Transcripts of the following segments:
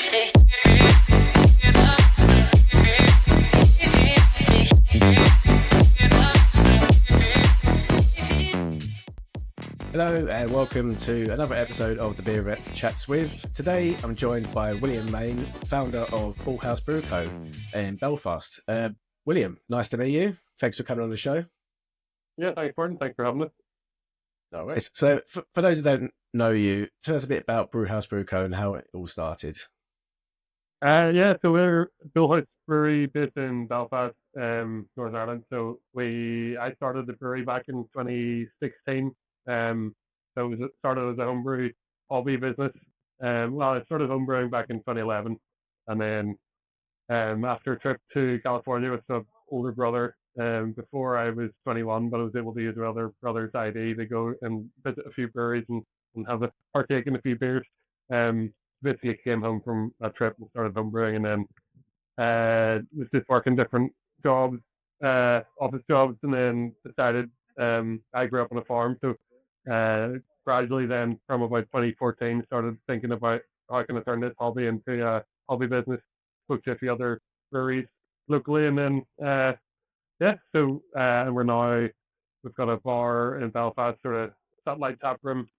Hello and welcome to another episode of the Beer Vet Chats With. Today I'm joined by William Mayne, founder of Bullhouse Brew Co in Belfast. William, nice to meet you. Thanks for coming on the show. Yeah, thanks, Martin. Thanks for having us. No worries. So for those who don't know you, tell us a bit about Brewhouse Brew Co and how it all started. So we're Bullhouse Brewery based in Belfast, Northern Ireland. So I started the brewery back in 2016. So it started as a homebrew hobby business. I started homebrewing back in 2011, and then after a trip to California with my older brother, before I was 21, but I was able to use my other brother's ID to go and visit a few breweries and have a partake in a few beers. Basically came home from a trip and started homebrewing, and then was just working different jobs, office jobs, and then decided I grew up on a farm, so gradually then from about 2014 started thinking about how can I turn this hobby into a hobby business. Spoke to a few other breweries locally, and then we've got a bar in Belfast, sort of satellite Taproom,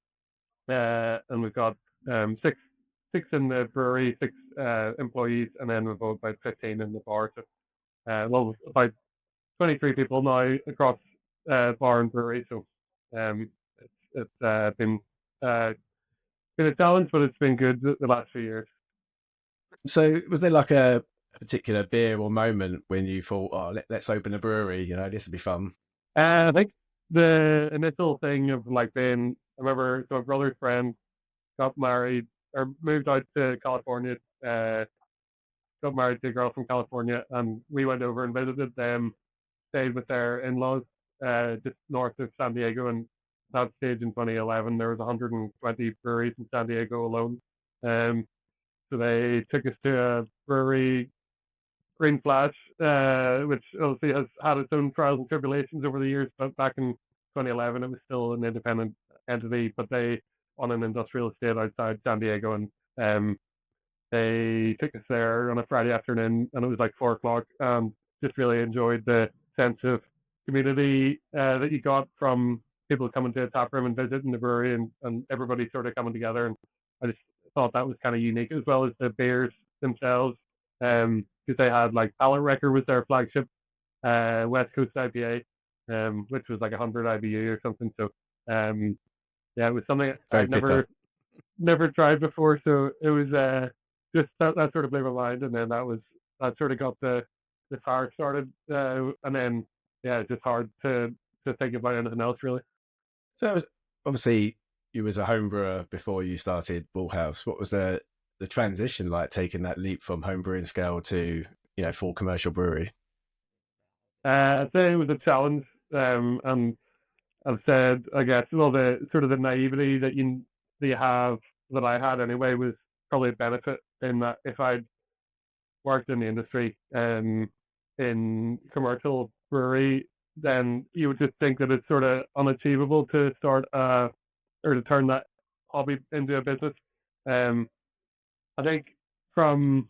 and we've got six in the brewery, six employees, and then we've got about 15 in the bar. So, about 23 people now across bar and brewery. So, it's been a challenge, but it's been good the last few years. So was there like a particular beer or moment when you thought, let's open a brewery, this would be fun? I think the initial thing of I remember, so my brother's friend got married or moved out to California, got married to a girl from California, and we went over and visited them, stayed with their in-laws just north of San Diego. And at that stage in 2011, there was 120 breweries in San Diego alone. So they took us to a brewery, Green Flash, which obviously has had its own trials and tribulations over the years. But back in 2011, it was still an independent entity, but they on an industrial estate outside San Diego, and they took us there on a Friday afternoon, and it was like 4 o'clock. Just really enjoyed the sense of community that you got from people coming to a tap room and visiting the brewery, and everybody sort of coming together. And I just thought that was kind of unique, as well as the beers themselves. Because they had Pallet Wrecker was their flagship West Coast IPA, which was like 100 IBU or something. So it was something I'd never tried before. So it was just that sort of blew my mind, and then that sort of got the fire started, and then it's just hard to think about anything else really. So it was, obviously you was a home brewer before you started Bullhouse. What was the transition like, taking that leap from home brewing scale to full commercial brewery? I'd say it was a challenge, and I've said, I guess, the sort of the naivety that you have, that I had anyway, was probably a benefit in that if I'd worked in the industry in commercial brewery, then you would just think that it's sort of unachievable to start or to turn that hobby into a business. I think from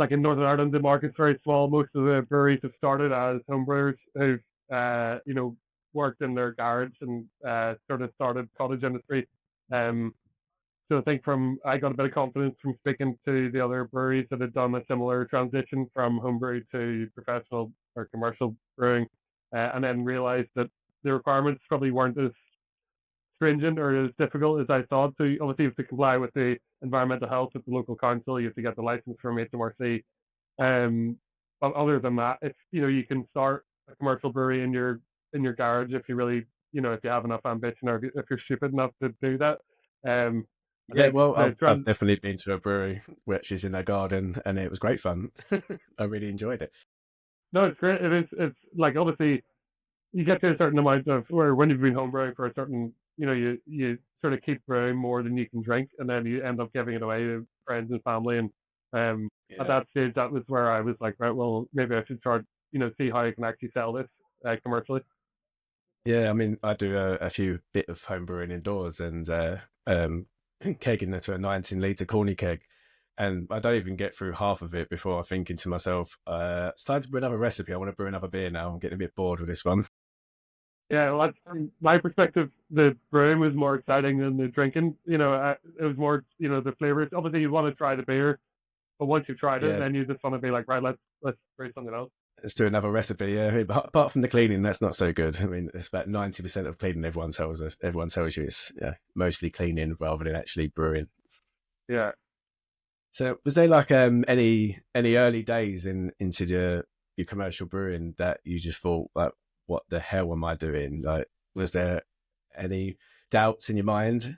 in Northern Ireland, the market's very small. Most of the breweries have started as homebrewers who've worked in their garage and sort of started cottage industry. So I think I got a bit of confidence from speaking to the other breweries that had done a similar transition from homebrew to professional or commercial brewing, and then realized that the requirements probably weren't as stringent or as difficult as I thought. So obviously you have to comply with the environmental health at the local council. You have to get the license from HMRC. But other than that, if you can start a commercial brewery in your garage if you really if you have enough ambition, or if you're stupid enough to do that. I've definitely been to a brewery which is in a garden, and it was great fun. I really enjoyed it. No, it's great. It's obviously you get to a certain amount of, or when you've been homebrewing for a certain, you sort of keep brewing more than you can drink, and then you end up giving it away to friends and family. And at that stage, that was where I was like, right, well, maybe I should start, see how I can actually sell this commercially. Yeah, I mean, I do a few bit of homebrewing indoors, and kegging it to a 19-litre corny keg. and I don't even get through half of it before I'm thinking to myself, it's time to brew another recipe. I want to brew another beer now. I'm getting a bit bored with this one. Yeah, well, from my perspective, the brewing was more exciting than the drinking. It was more, the flavors. Obviously, you want to try the beer, but once you've tried it, Yeah, then you just want to be like, right, let's brew something else. let's do another recipe. Yeah, but apart from the cleaning, that's not so good. I mean, it's about 90% of cleaning. Everyone tells us. Everyone tells you it's mostly cleaning rather than actually brewing. Yeah. So, was there like any early days into your commercial brewing that you just thought like, what the hell am I doing? Like, was there any doubts in your mind?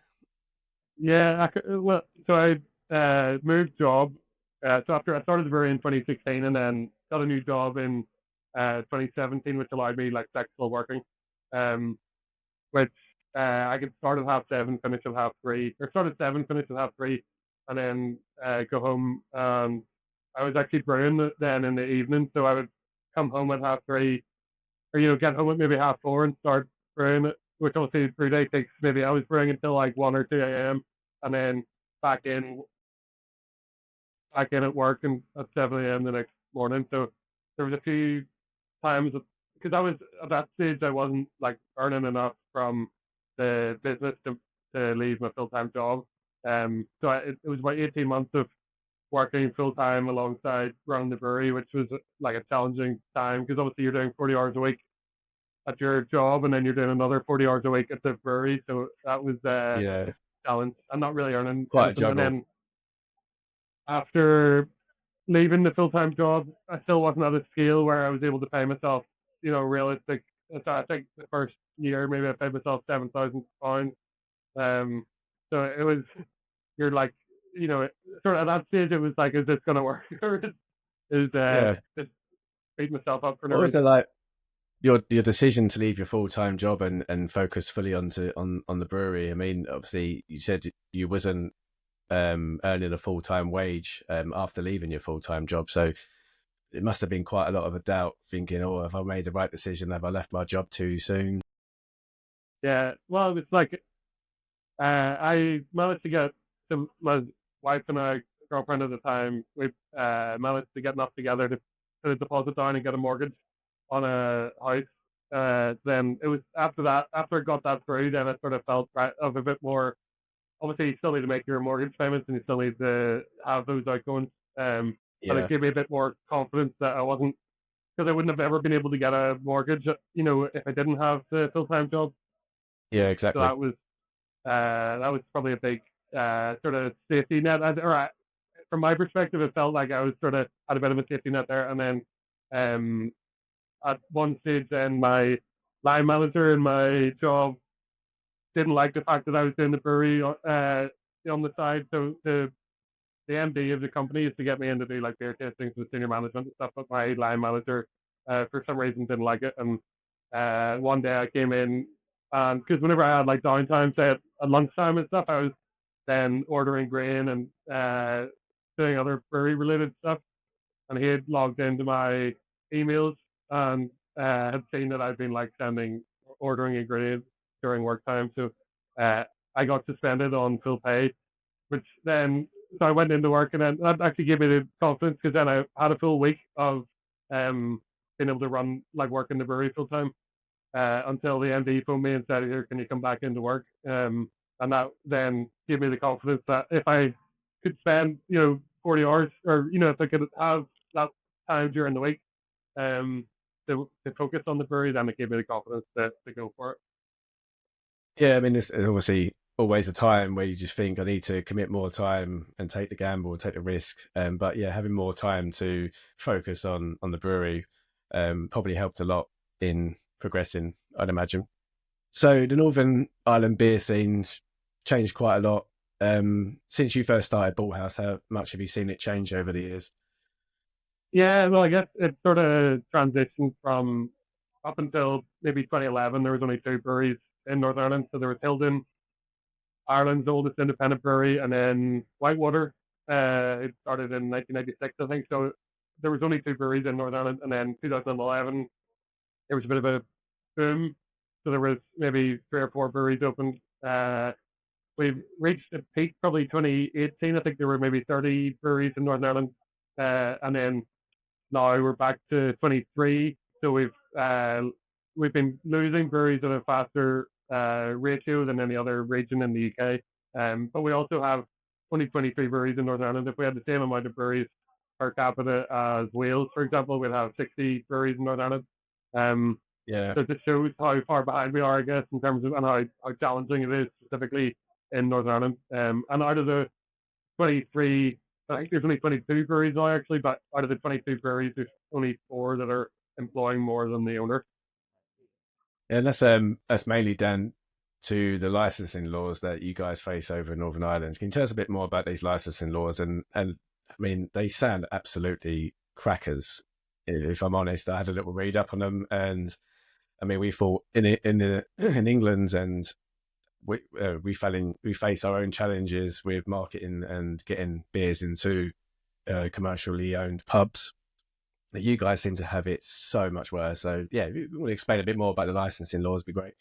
Yeah, well, so I moved job. So after I started the brewery in 2016, and then got a new job in 2017, which allowed me like flexible working, um, which I could start at 7:30, finish at 3:30, or start at 7, finish at 3:30, and then go home. I was actually brewing then in the evening, so I would come home at 3:30, or get home at maybe 4:30 and start brewing it, which obviously 3 day takes maybe I was brewing until like 1 or 2 a.m. and then back in back in at work and at 7 a.m. the next morning. So there was a few times because I was at that stage I wasn't like earning enough from the business to leave my full time job. It was about 18 months of working full time alongside running the brewery, which was like a challenging time because obviously you're doing 40 hours a week at your job, and then you're doing another 40 hours a week at the brewery. So that was Yeah, challenge. I'm not really earning quite a anything. And juggle. then after leaving the full time job, I still wasn't at a scale where I was able to pay myself, realistic. So I think the first year maybe I paid myself £7,000. Um, so it was you're like, sort of at that stage it was like, is this gonna work? Or is Yeah. just beat myself up for no What was reason? the like your decision to leave your full time job and focus fully on the brewery? I mean, obviously, you said you wasn't earning a full time wage after leaving your full time job, so it must have been quite a lot of a doubt, thinking, "Oh, have I made the right decision? Have I left my job too soon?" Yeah, well, it's like I managed to get my wife and I, girlfriend at the time, we managed to get enough together to put a deposit down and get a mortgage on a house. Then it was after that, after I got that through, then I sort of felt right of a bit more. Obviously, you still need to make your mortgage payments and you still need to have those outgoings. But it Yeah, gave me a bit more confidence that I wasn't, because I wouldn't have ever been able to get a mortgage, if I didn't have the full time job. yeah, So exactly. that was probably a big sort of safety net. From my perspective, it felt like I was sort of had a bit of a safety net there. And then um, at one stage, then my line manager in my job didn't like the fact that I was doing the brewery on the side. So the MD of the company used to get me in to do like beer tastings with senior management and stuff, but my line manager, for some reason, didn't like it. And one day I came in, and because whenever I had like downtime, say at lunchtime and stuff, I was then ordering grain and doing other brewery related stuff. And he had logged into my emails and had seen that I'd been like sending ordering a grain during work time. So uh, I got suspended on full pay, which then so I went into work, and then that actually gave me the confidence because then I had a full week of being able to run like work in the brewery full time until the MD phoned me and said, "Here, can you come back into work?" And that then gave me the confidence that if I could spend 40 hours, or if I could have that time during the week um, to focus on the brewery, then it gave me the confidence to go for it. Yeah, I mean, there's obviously always a time where you just think I need to commit more time and take the gamble, take the risk. But yeah, having more time to focus on the brewery probably helped a lot in progressing, I'd imagine. So the Northern Ireland beer scene's changed quite a lot. Since you first started Bullhouse, how much have you seen it change over the years? Yeah, well, I guess it sort of transitioned from up until maybe 2011. There was only two breweries in Northern Ireland. So there was Hilden, Ireland's oldest independent brewery, and then Whitewater. It started in 1996, I think. So there was only two breweries in Northern Ireland, and then 2011 there was a bit of a boom. So there was maybe three or four breweries open. we've reached the peak probably 2018. I think there were maybe 30 breweries in Northern Ireland, and then now we're back to 23. So we've been losing breweries at a faster ratio than any other region in the UK. But we also have 23 breweries in Northern Ireland. If we had the same amount of breweries per capita as Wales, for example, we'd have 60 breweries in Northern Ireland. Um, Yeah. so it just shows how far behind we are, I guess, in terms of and how challenging it is specifically in Northern Ireland. And out of the 23, I think there's only 22 breweries now, actually, but out of the 22 breweries, there's only 4 that are employing more than the owner. And that's mainly down to the licensing laws that you guys face over in Northern Ireland. Can you tell us a bit more about these licensing laws? And I mean, they sound absolutely crackers. If I'm honest, I had a little read up on them, and I mean, we thought in England, and we face our own challenges with marketing and getting beers into commercially owned pubs. But you guys seem to have it so much worse. So yeah, if you want to explain a bit more about the licensing laws, would be great.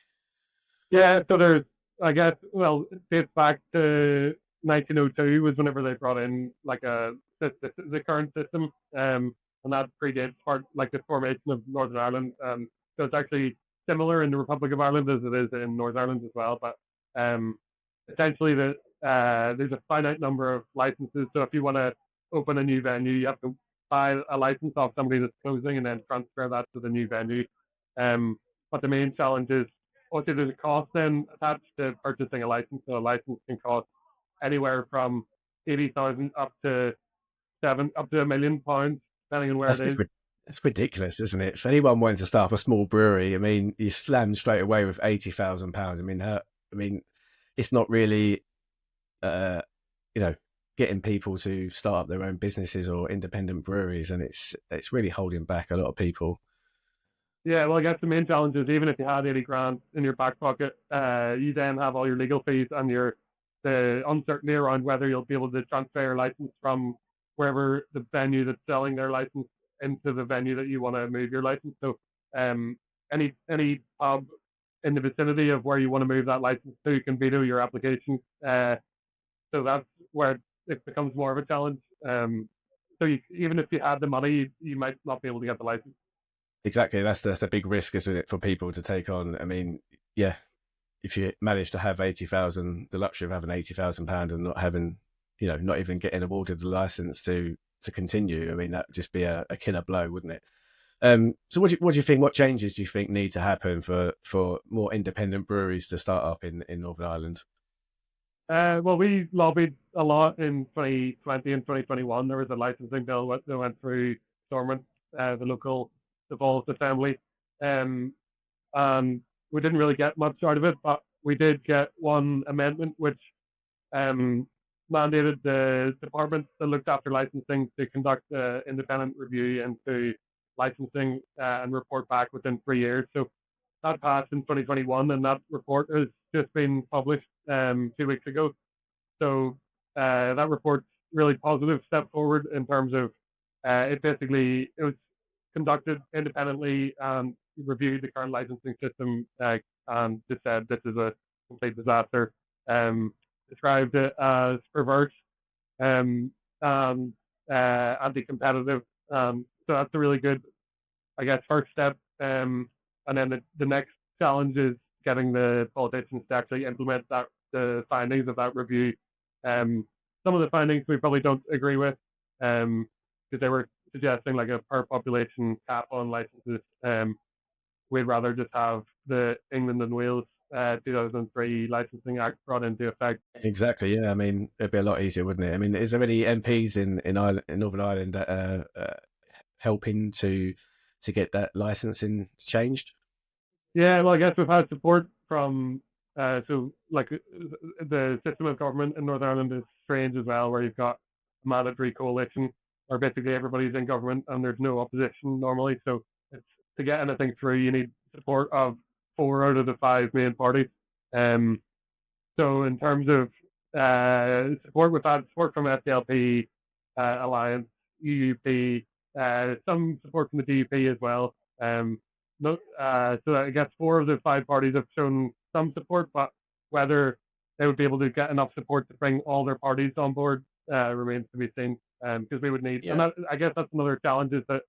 Yeah, so there's, I guess, well, it dates back to 1902 was whenever they brought in like the current system, and that predates part like the formation of Northern Ireland. So it's actually similar in the Republic of Ireland as it is in Northern Ireland as well. But um, essentially, there's a finite number of licenses. So if you want to open a new venue, you have to buy a license off somebody that's closing and then transfer that to the new venue. But the main challenge is also there's a cost then attached to purchasing a license. So a license can cost anywhere from 80,000 up to £1 million, depending on where That's it is. that's ridiculous, isn't it? For anyone wanting to start up a small brewery, I mean, you slam straight away with £80,000. I mean, it's not really, uh, you know, getting people to start up their own businesses or independent breweries, and it's really holding back a lot of people. Yeah, well, I guess the main challenge is even if you had 80 grand in your back pocket, you then have all your legal fees and the uncertainty around whether you'll be able to transfer your license from wherever the venue that's selling their license into the venue that you want to move your license. So, um, any pub in the vicinity of where you want to move that license to can veto your application. So that's where it becomes more of a challenge. Even if you had the money, you might not be able to get the license. Exactly, that's a big risk, isn't it, for people to take on? I mean, yeah, if you manage to have 80,000, the luxury of having £80,000 and not having, not even getting awarded the license to continue, I mean, that'd just be a killer blow, wouldn't it? So what do you think? What changes do you think need to happen for more independent breweries to start up in Northern Ireland? Well, we lobbied a lot in 2020 and 2021. There was a licensing bill that went through Stormont, the local devolved assembly, um, and we didn't really get much out of it, but we did get one amendment which um, mandated the department that looked after licensing to conduct an independent review into licensing and report back within 3 years. So that passed in 2021, and that report has just been published 2 weeks ago. So that report's really positive step forward in terms of it was conducted independently and reviewed the current licensing system and just said this is a complete disaster. Described it as perverse and anti-competitive. So that's a really good, I guess, first step. And then the next challenge is getting the politicians to actually implement the findings of that review. Some of the findings we probably don't agree with, because they were suggesting like a per population cap on licenses. We'd rather just have the England and Wales 2003 Licensing Act brought into effect. Exactly. Yeah. I mean, it'd be a lot easier, wouldn't it? I mean, is there any MPs in Ireland, in Northern Ireland that are helping to get that licensing changed? Yeah, well, I guess we've had support from so like the system of government in Northern Ireland is strange as well, where you've got a mandatory coalition where basically everybody's in government and there's no opposition normally. So it's, to get anything through, you need support of 4 out of the 5 main parties. Um, so in terms of support, we've had support from SDLP, Alliance, UUP, some support from the DUP as well. No, so I guess 4 of the 5 parties have shown some support, but whether they would be able to get enough support to bring all their parties on board remains to be seen. Because we would need, and Yeah. that, I guess that's another challenge is that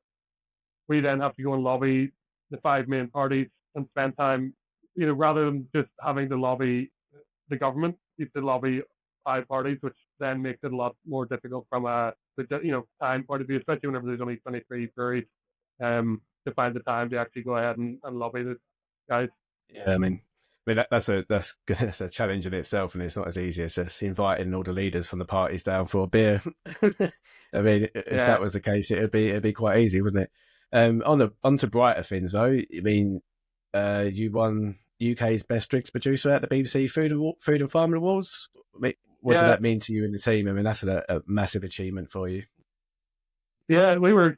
we then have to go and lobby the five main parties and spend time, rather than just having to lobby the government, you have to lobby five parties, which then makes it a lot more difficult from a time point of view, especially whenever there's only 23 breweries, to find the time to actually go ahead and lobby the guys. Yeah, that's a challenge in itself, and it's not as easy as just inviting all the leaders from the parties down for a beer. I mean, if Yeah, that was the case, it'd be quite easy, wouldn't it? Onto brighter things though. I mean, you won UK's best drinks producer at the BBC Food and Farming Awards. I mean, what did yeah, that mean to you and the team? I mean, that's a massive achievement for you. yeah. We were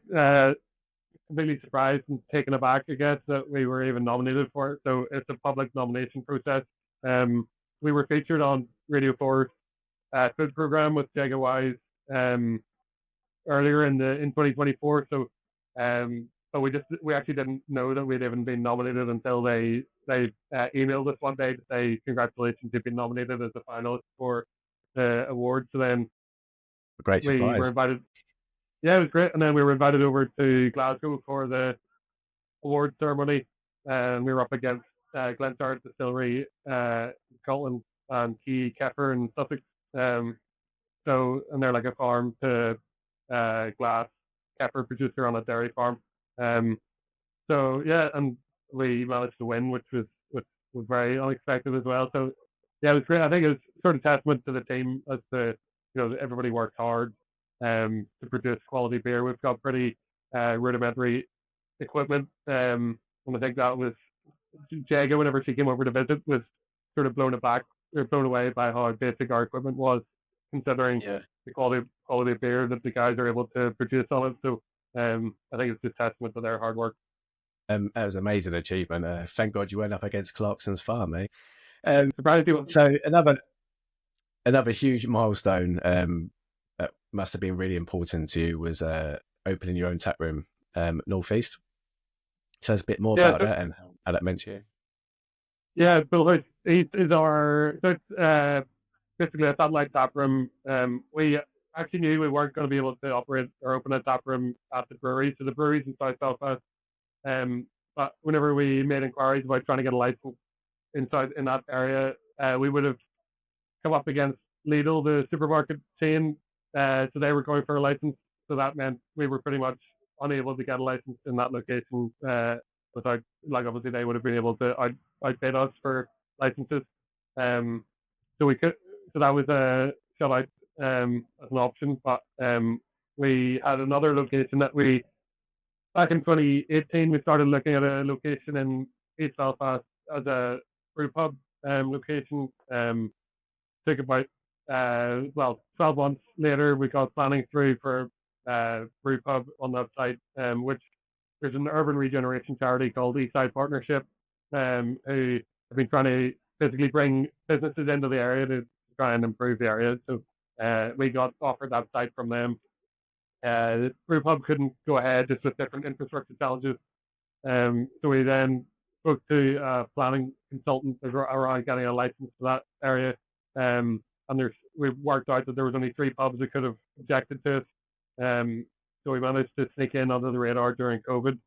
completely surprised and taken aback, I guess, that we were even nominated for it. So it's a public nomination process. We were featured on Radio 4's food program with Jaga Wise earlier in 2024. So, but we actually didn't know that we'd even been nominated until they emailed us one day to say congratulations, you've been nominated as a finalist for the award. So then A great we were surprise. invited. Yeah, it was great. And then we were invited over to Glasgow for the award ceremony, and we were up against Glensart Distillery, Scotland, and Key Keffer and Sussex. Um, and they're like a farm to glass Keffer producer on a dairy farm. Um, so yeah, and we managed to win, which was very unexpected as well. So yeah, it was great. I think it was sort of testament to the team as to everybody worked hard to produce quality beer. We've got pretty rudimentary equipment, and I think that was Jago. Whenever she came over to visit, was sort of blown away by how basic our equipment was, considering Yeah. the quality of beer that the guys are able to produce on it. So I think it's just testament to their hard work. That was an amazing achievement. Thank God you went up against Clarkson's farm, eh? Yeah, Um, surprised people. so another huge milestone that must have been really important to you was opening your own tap room, Northeast. Tell us a bit more Yeah, about that and how that meant to you. yeah. Bullhouse is our basically a satellite tap room. We actually knew we weren't going to be able to operate or open a tap room at the brewery. So the breweries in South Belfast. But whenever we made inquiries about trying to get a license inside in that area, we would have come up against Lidl, the supermarket chain. So they were going for a license. So that meant we were pretty much unable to get a license in that location without, like, obviously they would have been able to outbid us for licenses. Um, so we could, so that was a shut out as an option. But we had another location that we back in 2018 we started looking at a location in East Belfast as a brew pub location. Took about 12 months later we got planning through for brew pub on that site, which there's an urban regeneration charity called Eastside Partnership, who have been trying to physically bring businesses into the area to try and improve the area. So we got offered that site from them. The brew pub couldn't go ahead just with different infrastructure challenges. So we then spoke to a planning consultant around getting a license for that area. And we worked out that there was only three pubs that could have objected to it. So we managed to sneak in under the radar during COVID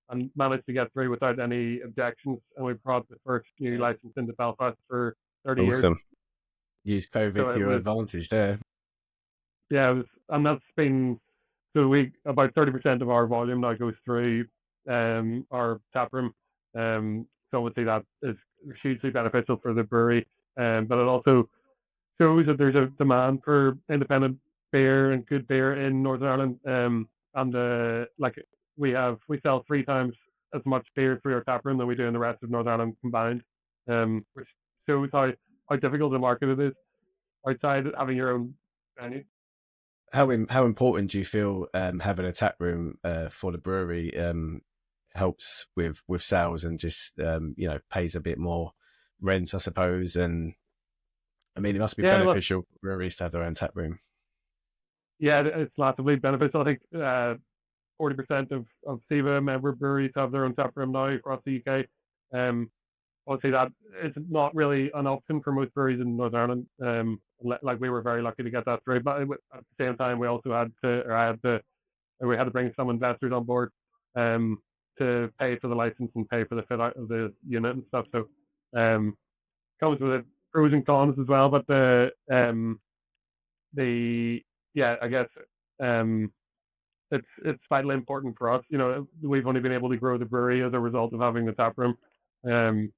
and managed to get through without any objections. And we brought the first new Yeah. license into Belfast for 30 years. Awesome. Use So COVID to it your was, advantage there. yeah, it was, and that's been, so we, about 30% of our volume now goes through our tap room. So obviously that is hugely beneficial for the brewery. But it also shows that there's a demand for independent beer and good beer in Northern Ireland. And like we sell three times as much beer through our tap room than we do in the rest of Northern Ireland combined. Which shows how difficult the market it is outside having your own venue. How important do you feel having a tap room for the brewery helps with sales and just pays a bit more rent, I suppose? And I mean, it must be Yeah, look, beneficial for breweries to have their own tap room. yeah, it's massively beneficial. I think 40% of SIVA member breweries have their own tap room now across the UK. Um, obviously that is not really an option for most breweries in Northern Ireland. Like we were very lucky to get that through, but at the same time, we also had to, or I had to, we had to bring some investors on board um, to pay for the license and pay for the fit out of the unit and stuff. So comes with pros and cons as well. But the yeah, I guess um, it's vitally important for us. You know, we've only been able to grow the brewery as a result of having the tap room. Um,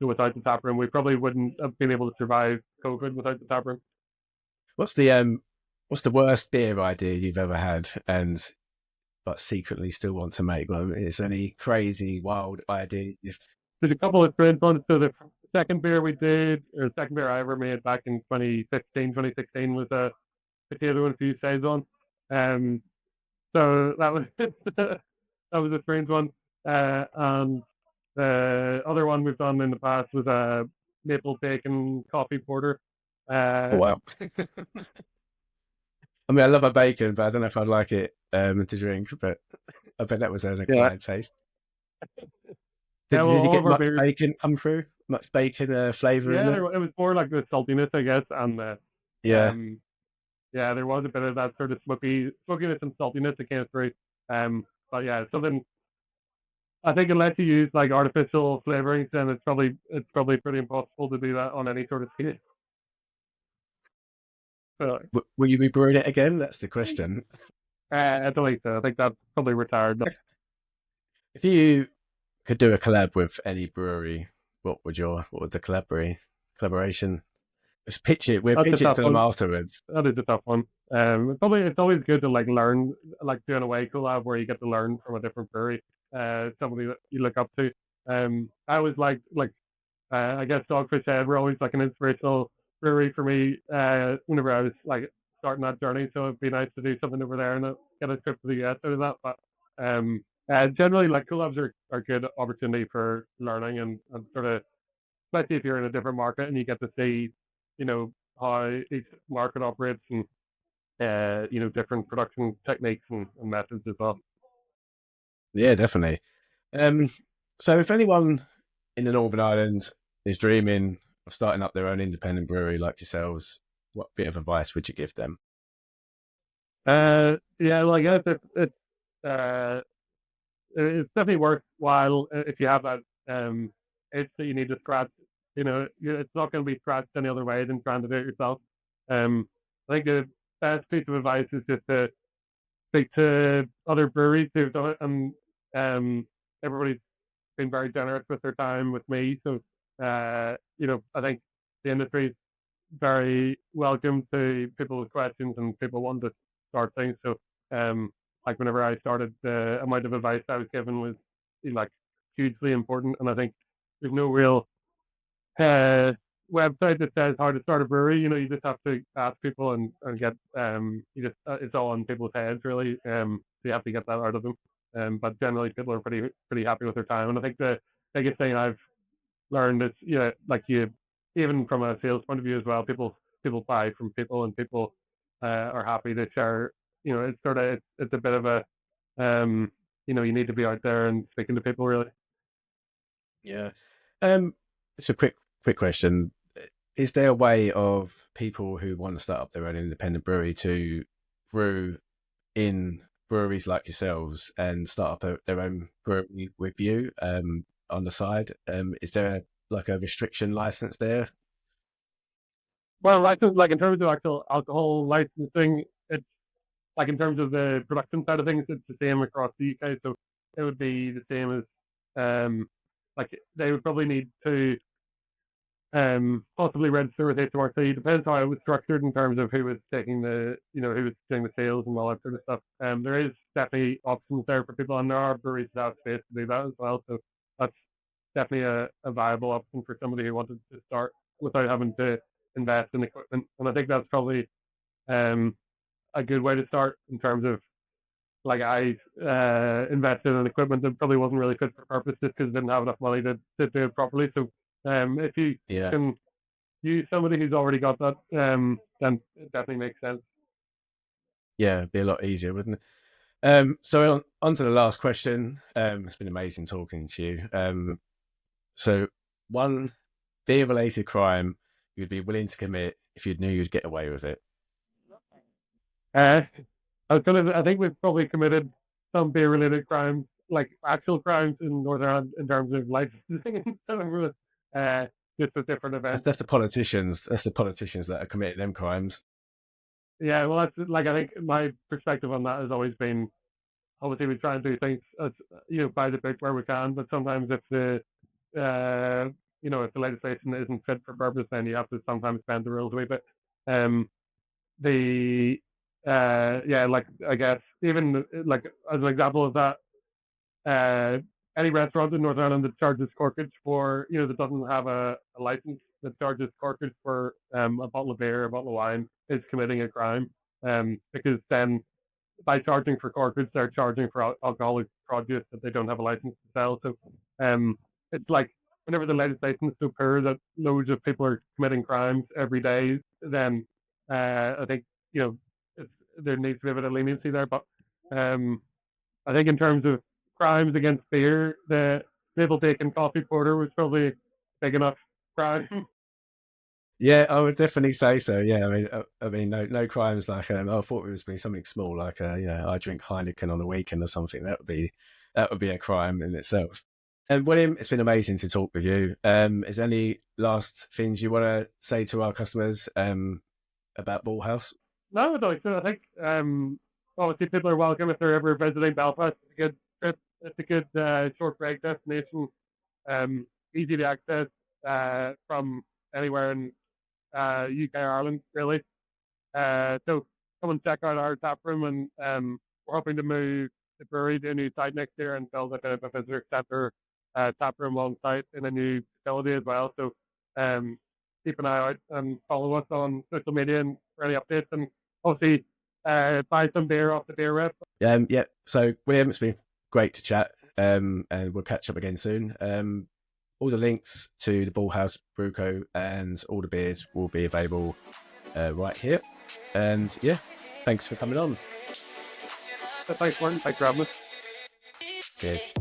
so without the tap room, we probably wouldn't have been able to survive COVID without the tap room. What's the worst beer idea you've ever had, and but secretly still want to make? Well, is there any crazy wild idea? There's a couple of great ones. So the second beer we did, or the second beer I ever made back in 2015, 2016 was a potato infused saison. Um, so that was that was a strange one. And the other one we've done in the past was a maple bacon coffee porter. Oh, Uh, wow. I mean, I love a bacon, but I don't know if I'd like it to drink. But I bet that was an yeah, acquired taste. yeah. Did, Well, did you all get of our much beers, bacon come through? Much bacon flavour in yeah, it? it was more like the saltiness, I guess, and Yeah. um, yeah, there was a bit of that sort of smokiness and saltiness that came through. But yeah, something I think unless you use like artificial flavorings, then it's probably pretty impossible to do that on any sort of scale. So, Will you be brewing it again? That's the question. I don't think so. I think that's probably retired. If you could do a collab with any brewery, what would the collaboration? Just pitch it. We'll That's a pitch it tough to them one. afterwards. That is a tough one. It's always good to like learn, like doing a way collab where you get to learn from a different brewery, somebody that you look up to. I always like I guess Dogfish Head were always like an inspirational brewery for me. Whenever I was like starting that journey, so it'd be nice to do something over there and get a trip to the US out of that. But generally, like collabs are good opportunity for learning and sort of, especially if you're in a different market and you get to see, how each market operates and different production techniques and methods as well. Yeah, definitely. Um, so if anyone in the Northern Ireland is dreaming of starting up their own independent brewery like yourselves, what bit of advice would you give them? Yeah, well, I guess uh, it's definitely worthwhile if you have that itch that you need to scratch. It's not going to be scratched any other way than trying to do it yourself. I think the best piece of advice is just to speak to other breweries who've done it, and everybody's been very generous with their time with me. So, I think the industry is very welcome to people with questions and people wanting to start things. So, like whenever I started, the amount of advice I was given was like hugely important, and I think there's no real uh, website that says how to start a brewery. You just have to ask people and get it's all on people's heads really. So you have to get that out of them. But generally, people are pretty happy with their time, and I think the biggest thing I've learned is like you even from a sales point of view as well. People buy from people, and people are happy to share. It's sort of it's a bit of a um, you need to be out there and speaking to people really. Yeah. Um, it's a quick question. Is there a way of people who want to start up their own independent brewery to brew in breweries like yourselves and start up their own brewery with you on the side? Is there like a restriction license there? Well, like in terms of actual alcohol licensing, it's like in terms of the production side of things, it's the same across the UK. So it would be the same as like they would probably need to possibly register with HMRC. Depends how it was structured in terms of who was taking who was doing the sales and all that sort of stuff. There is definitely options there for people, and there are breweries that have space to do that as well. So that's definitely a viable option for somebody who wanted to start without having to invest in equipment. And I think that's probably um, a good way to start in terms of like I invested in equipment that probably wasn't really fit for purpose just because I didn't have enough money to do it properly. So if you Yeah. can use somebody who's already got that, then it definitely makes sense. Yeah, it'd be a lot easier, wouldn't it? So on to the last question. It's been amazing talking to you. So one beer-related crime you'd be willing to commit if you knew you'd get away with it? Uh, I think we've probably committed some beer-related crimes, like actual crimes in Northern Ireland in terms of licensing and just with different events. That's the politicians. That's the politicians that are committing them crimes. Yeah, well, that's like I think my perspective on that has always been obviously we try and do things as by the book where we can, but sometimes if the uh, if the legislation isn't fit for purpose, then you have to sometimes bend the rules a wee bit. Um, the yeah, like I guess even like as an example of that, uh, any restaurant in Northern Ireland that charges corkage for that doesn't have a license that charges corkage for a bottle of beer, a bottle of wine is committing a crime. Because then by charging for corkage, they're charging for alcoholic produce that they don't have a license to sell. So it's like whenever the legislation is so poor that loads of people are committing crimes every day, then I think there needs to be a bit of leniency there. But I think in terms of crimes against beer, the Little Bacon Coffee Porter was probably big enough crime. Yeah, I would definitely say so. Yeah, I mean, no crimes like I thought it was be something small like I drink Heineken on the weekend or something. That would be a crime in itself. And William, it's been amazing to talk with you. Is there any last things you want to say to our customers about Bullhouse? No, I think obviously people are welcome if they're ever visiting Belfast. It's a good trip. It's a good short break destination. Easy to access from anywhere in UK or Ireland, really. So come and check out our tap room, and we're hoping to move the brewery to a new site next year and build a visitor center tap room on site in a new facility as well. So keep an eye out and follow us on social media and for any updates, and obviously buy some beer off the beer rep. Yeah. So William, it's been great to chat. And we'll catch up again soon. All the links to the Bullhouse Brew Co and all the beers will be available right here. And yeah, thanks for coming on. Thanks, Martin. Thanks for having us. Cheers.